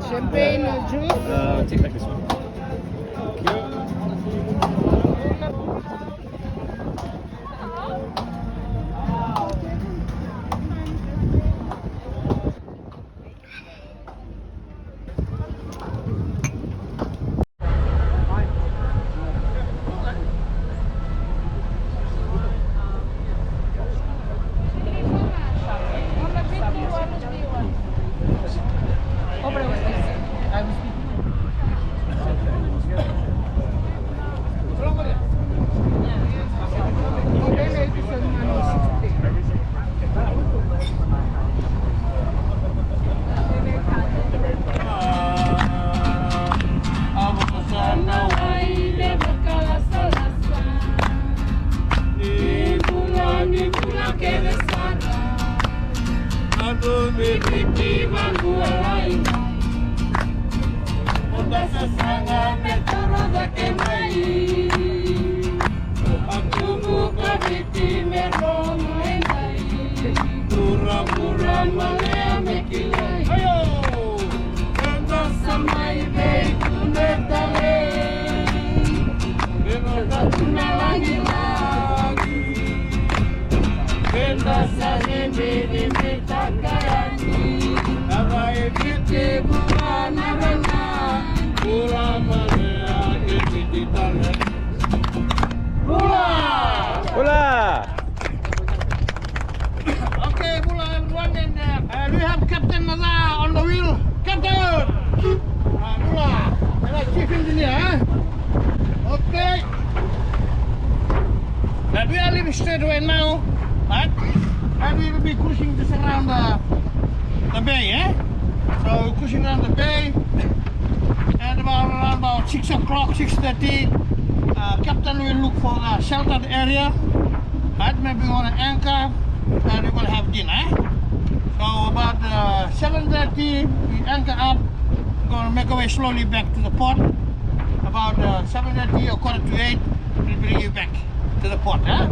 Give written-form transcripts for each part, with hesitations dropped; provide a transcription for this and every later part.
Champagne juice. Take like this one. Bulla! Okay, Bulla, everyone, and we have Captain Nazar on the wheel. Captain! Bulla, and our chief engineer, okay. And we are leaving straight away now, right? And we will be cruising just around the bay, eh? So we're cruising around the bay, and around about 6 o'clock, 6:30, Captain will look for a sheltered area, right? Maybe on an anchor, and we're going to have dinner, eh? So about 7:30, we anchor up, we're going to make our way slowly back to the port. About 7:30 or 7:45, we'll bring you back to the port, eh?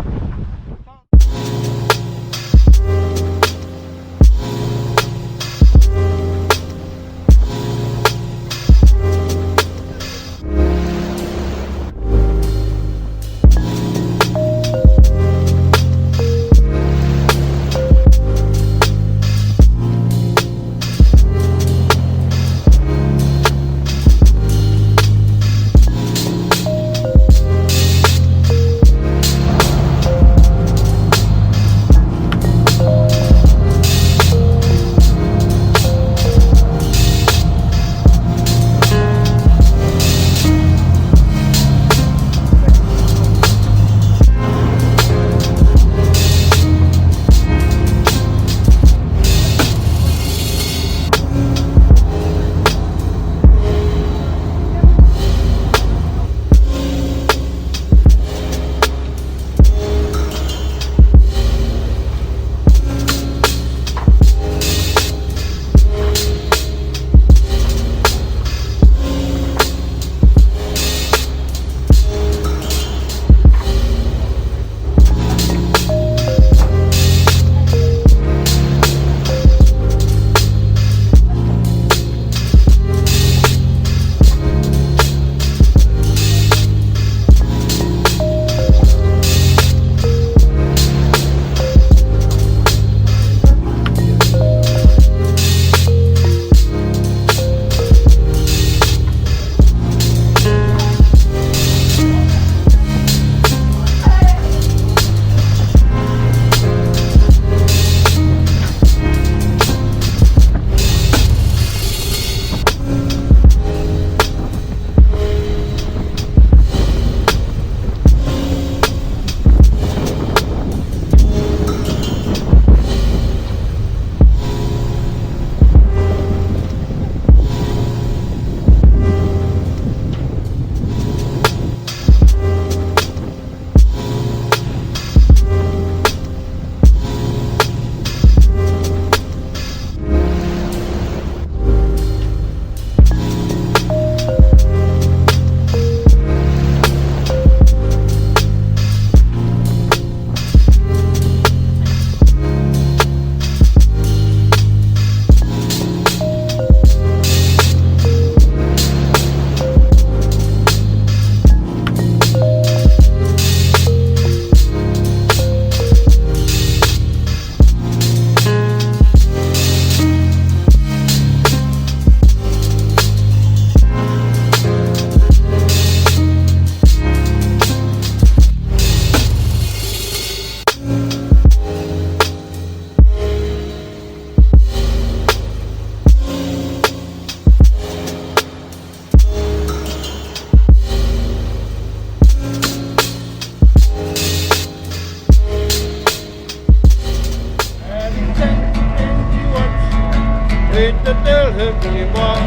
Keep on.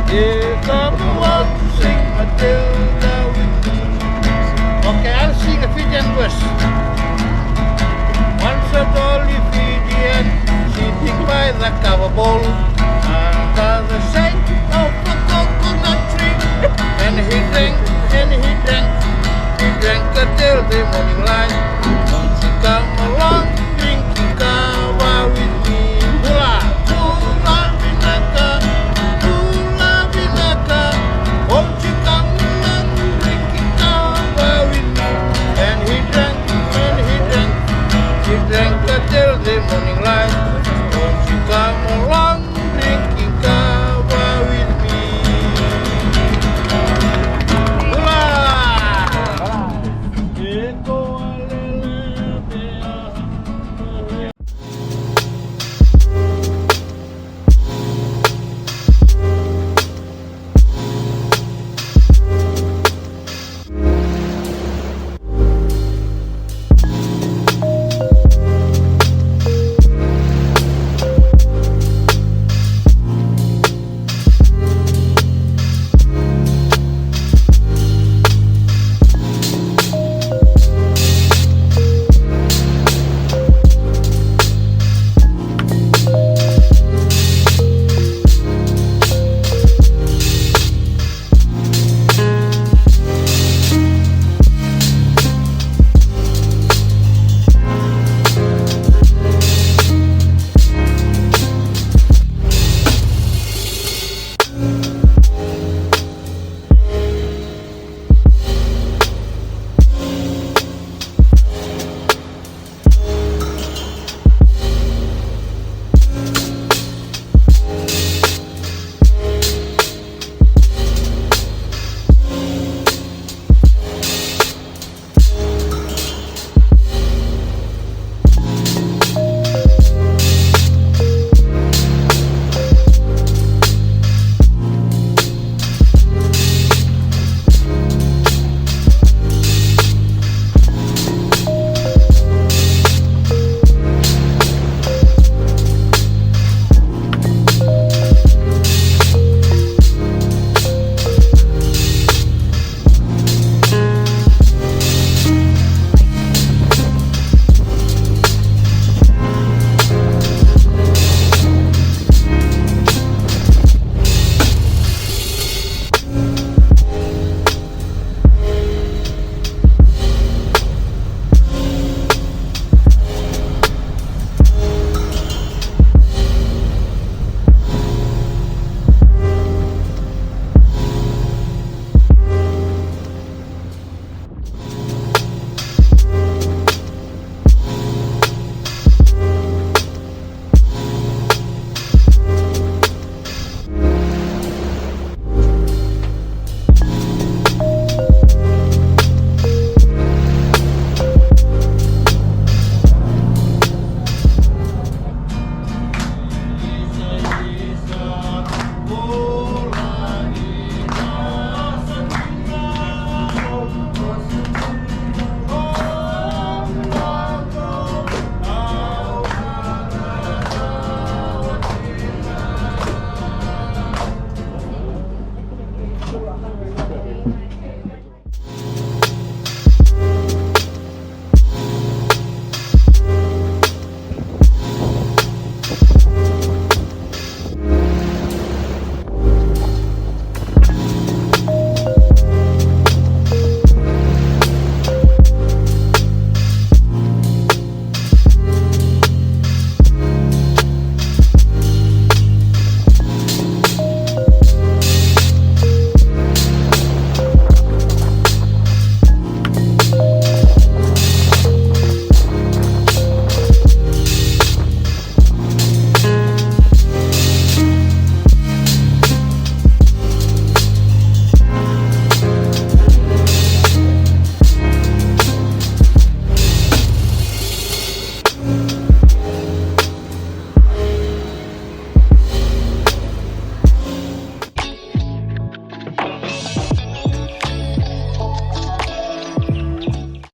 Here comes the one to sing Matilda with me. Okay, I'll sing a Fijian verse. Once a tall Fijian sitting by the cover bowl.